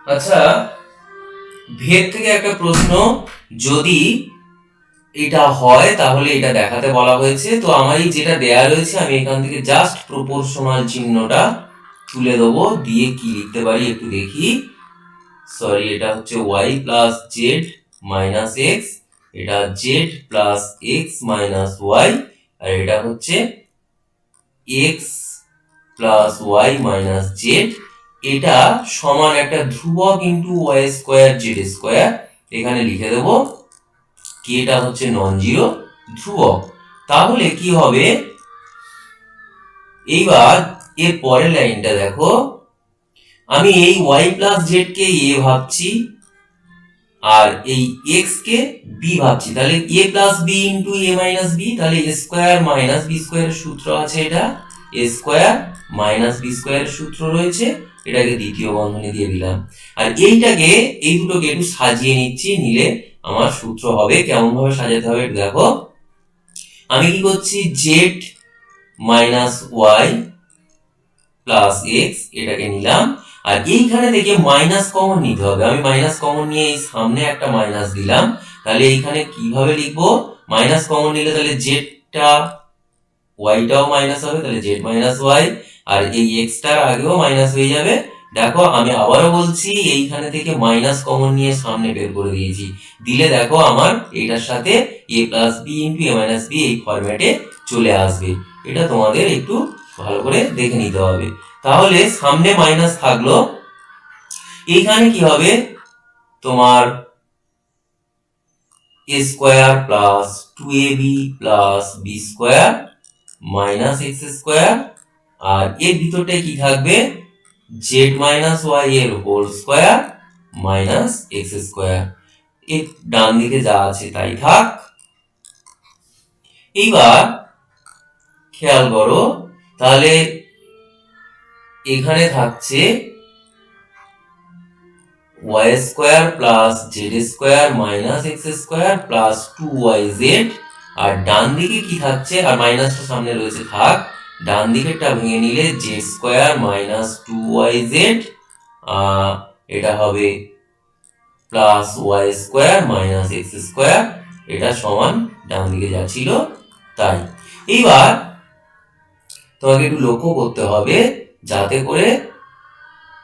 আচ্ছা, ভেদ থেকে একটা প্রশ্ন, যদি এটা হয় তাহলে এটা দেখাতে বলা হয়েছে। তো আমার এই যেটা দেয়া রয়েছে আমি এখান থেকে জাস্ট প্রপোর্শনাল চিহ্নটা তুলে দেবো, দিয়ে কি লিখতে পারি একটু দেখি। সরি, এটা হচ্ছে y plus z minus x, এটা z plus x minus y, আর এটা হচ্ছে x plus y minus z. এটা সমান একটা ধ্রুবক into y square z square. এখানে লিখে দেবো কি এটা হচ্ছে নন জিরো ধ্রুবক। তাহলে কি হবে, এইবার এর পরের লাইনটা দেখো, আমি এই y প্লাস জেড কে এ ভাবছি আর এই x কে b ভাবছি, তাহলে a plus B into A minus B, তাহলে এ স্কোয়ার মাইনাস বি স্কোয়ারের সূত্র আছে, এটা এ স্কোয়ার মাইনাস বি স্কোয়ারের সূত্র রয়েছে, এটাকে দ্বিতীয় বন্ধনী দিয়ে দিলাম। আর এইটাকে এই দুটোকে একটু সাজিয়ে নিচ্ছি, নিলে আমার সূত্র হবে। কেমন ভাবে সাজাতে হবে একটু দেখো। আমি কি করছি, Z minus Y plus X এটাকে নিলাম, আর এইখানে থেকে মাইনাস কমন নিতে হবে। আমি মাইনাস কমন নিয়ে এই সামনে একটা মাইনাস দিলাম, তাহলে এইখানে কিভাবে লিখবো, মাইনাস কমন নিলে তাহলে জেডটা ওয়াইটাও মাইনাস হবে, তাহলে জেড মাইনাস ওয়াই, আর এই এক্সটার আগেও মাইনাস হয়ে যাবে। দেখো আমি আবারও বলছি, এইখানে থেকে মাইনাস কমন নিয়ে সামনে বের করে দিয়েছি, দিলে দেখো আমার এটার সাথে এ plus B into A minus B এই ফরম্যাটে চলে আসবে। এটা তোমাদের একটু ভালো করে দেখে নিতে হবে। তাহলে সামনে মাইনাস থাকলো, এইখানে কি হবে তোমার a square plus two a b plus b square minus x square, আর এর ভিতরটায় কি থাকবে, জেড মাইনাস ওয়াই এর whole square minus x square. এর ডান দিকে যা আছে তাই থাক। এইবার খেয়াল করো, তাহলে এখানে থাকছে y square plus Z square minus x square plus two Y z, আর ডান দিকে কি থাকছে, আর মাইনাসটা সামনে রয়েছে থাক, ডান দিকেরটা ভেঙে নিলে Z square minus two Y Z, এটা হবে plus Y square minus x square, এটা সমান ডান দিকে যা ছিল তাই। এইবার তোমাকে একটু লক্ষ্য করতে হবে যাতে করে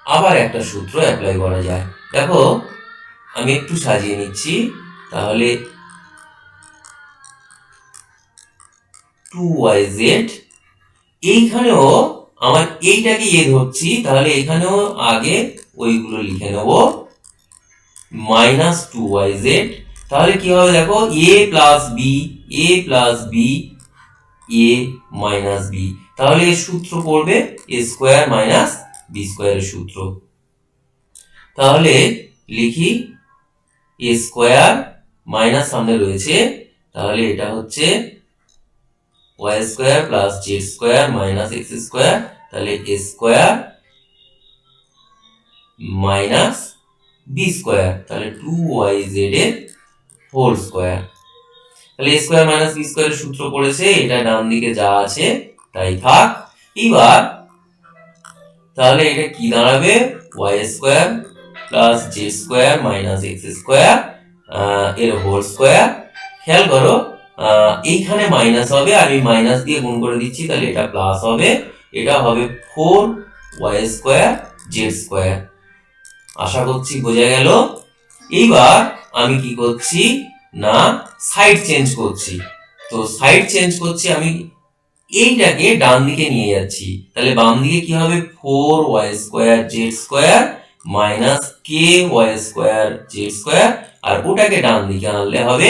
আবার একটা সূত্র অ্যাপ্লাই করা যায়। দেখো আমি একটু সাজিয়ে নিচ্ছি, তাহলে টু ওয়াই জেড, এইখানেও আমার এইটাকে এ ধরছি, তাহলে এখানেও আগে ওইগুলো লিখে নেব, মাইনাস টু ওয়াই জেড। তাহলে কি হবে দেখো, এ প্লাস বি, এ প্লাস বি, এ মাইনাস বি, তাহলে এর সূত্র পড়বে এ স্কোয়ার মাইনাস বি স্কোয়ারের সূত্র। তাহলে লিখি এ স্কোয়ার মাইনাস সামনে রয়েছে, তাহলে এটা হচ্ছে Y square plus Z square minus x square, তাহলে A square minus B square, তাহলে টু ওয়াই জেড এর হোল স্কোয়ার। তাহলে এ স্কোয়ার মাইনাস বি স্কোয়ারের সূত্র পড়েছে, এটা ডান দিকে যা আছে তাই থাক। এবার তাহলে এটা কি দাঁড়াবে, Y square plus Z square minus x square এর হোল স্কোয়ার। খেয়াল করো এইখানে মাইনাস হবে, আমি মাইনাস দিয়ে গুণ করে দিচ্ছি, তাহলে এটা প্লাস হবে, এটা হবে four y square z square. আশা করছি বোঝা গেল। এইবার আমি কি করছি না, সাইড চেঞ্জ করছি। তো সাইড চেঞ্জ করছি, আমি এইটাকে ডান দিকে নিয়ে যাচ্ছি, তাহলে বাম দিকে কি হবে, four y square z square minus k y square z square, আর ওটাকে ডান দিকে আনলে হবে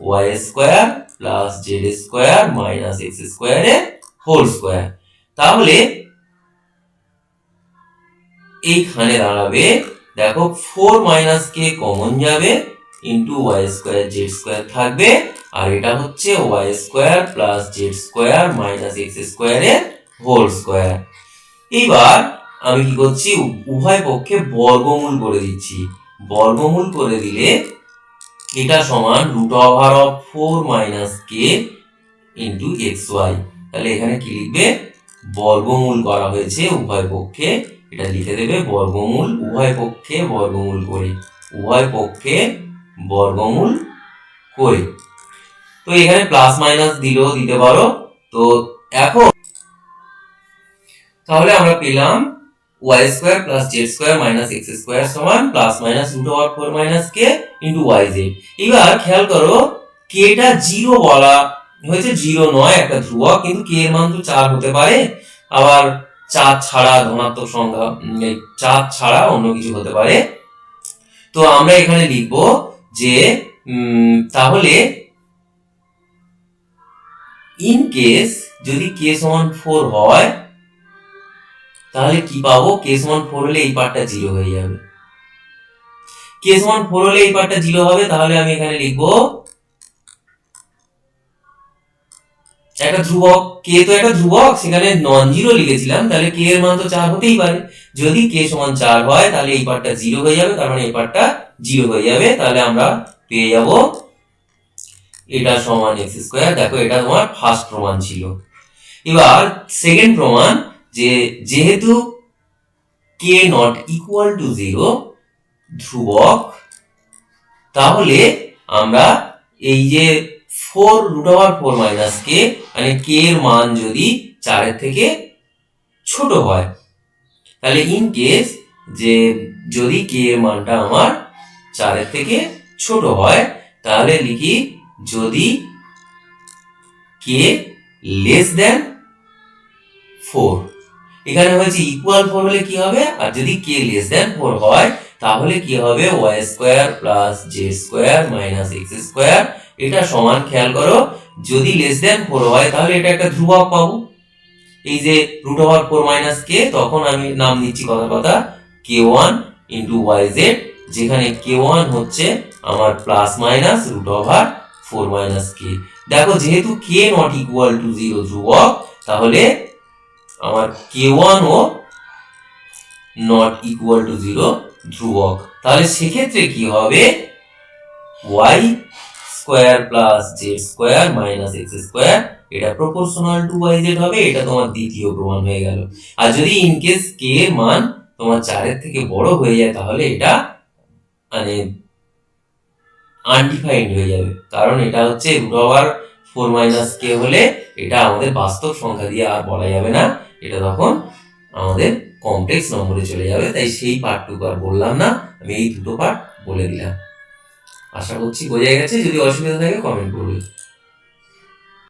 y square plus Z square minus x স্কোয়ারের হোল স্কোয়ার। তাহলে এইখানে দাঁড়াবে, দেখো ফোর মাইনাস কে কমন যাবে, into y square z square থাকবে, আর এটা হচ্ছে Y square plus Z square minus x স্কোয়ারের হোল স্কোয়ার। এইবার আমি কি করছি, উভয় পক্ষে বর্গমূল করে দিচ্ছি। বর্গমূল করে দিলে এটা সমান root over of four minus K into X Y. তাহলে এখানে কি লিখবে, বর্গমূল করা হয়েছে উভয় পক্ষে, এটা লিখে দেবে বর্গমূল উভয় পক্ষে বর্গমূল করে, উভয় পক্ষে বর্গমূল করে। তো এখানে প্লাস মাইনাস দিলেও দিতে পারো। তো এখন তাহলে আমরা পেলাম y square plus z square minus x square সমান plus minus root over 4 minus k into yz। এবার খেয়াল করো k টা 0 বলা হয়েছে, 0 নয়, একটা ধ্রুবক, কিন্তু k এর মান তো 4 হতে পারে, আবার 4 ছাড়া ধনাত্মক সংখ্যা, 4 ছাড়া অন্য কিছু হতে পারে। তো আমরা এখানে লিখব যে তাহলে ইন কেস যদি k সমান 4 হয় তাহলে কি পাবো, k সমান 4 হলে এই পার্টটা 0 হয়ে যাবে। k সমান 4 হলে এই পার্টটা 0 হবে, তাহলে আমি এখানে লিখব একটা ধ্রুবক, k তো একটা ধ্রুবক, সেখানে নন জিরো লিখেছিলাম, তাহলে k এর মান তো 4 হতেই পারে। যদি k সমান 4 হয় তাহলে এই পার্টটা 0 হয়ে যাবে, তার মানে এই পার্টটা 0 হয়ে যাবে। তাহলে আমরা পেয়ে যাব এটা সমান x স্কয়ার। দেখো এটা তোমার ফার্স্ট প্রমাণ ছিল। এবার সেকেন্ড প্রমাণ, যে যেহেতু k নট ইকুয়াল টু 0 ধ্রুবক, তাহলে আমরা এই যে 4 রুট ওভার 4 মাইনাস k, মানে k এর মান যদি 4 এর থেকে ছোট হয়, তাহলে ইন কেস যে যদি k এর মানটা আমার 4 এর থেকে ছোট হয়, তাহলে লিখি যদি k লেস দেন 4। এখানে হয়েছে ইকুয়াল 4 হলে কি হবে, আর যদি k লেস দেন 4 হয় তাহলে কি হবে, y square plus z square minus x square. এটা সমান, খেয়াল করো, যদি লেস দেন 4 হয় তাহলে এটা একটা ধ্রুবক পাবো, এই যে রুট ওভার 4 মাইনাস k, তখন আমি নাম দিচ্ছি কথা k1 ইনটু yz, যেখানে k1 হচ্ছে আমার plus minus root over 4 minus k। দেখো যেহেতু k নট ইকুয়াল টু 0 ধ্রুবক, তাহলে আমার k1 O not equal to 0 ধ্রুবক। তাহলে সেক্ষেত্রে কি হবে, y square plus z square minus x square, এটা প্রপোর্শনাল টু yz হবে। এটা তোমার দ্বিতীয় প্রমাণ হয়ে গেল। আর যদি ইন কেস k এর মান তোমার 4 এর থেকে বড় হয়ে যায়, তাহলে এটা মানে আনডিফাইন্ড হয়ে যাবে, কারণ এটা হচ্ছে রুট ওভার 4 মাইনাস k হলে এটা আমাদের বাস্তব সংখ্যা দিয়ে আর বলা যাবে না, এটা তখন আমাদের কমপ্লেক্স নম্বরে চলে যাবে। তাই সেই পার্টটুকু আর বললাম না, আমি এই দুটো পার্ট বলে দিলাম। আশা করছি বোঝা গেছে। যদি অসুবিধা থাকে কমেন্ট করবে।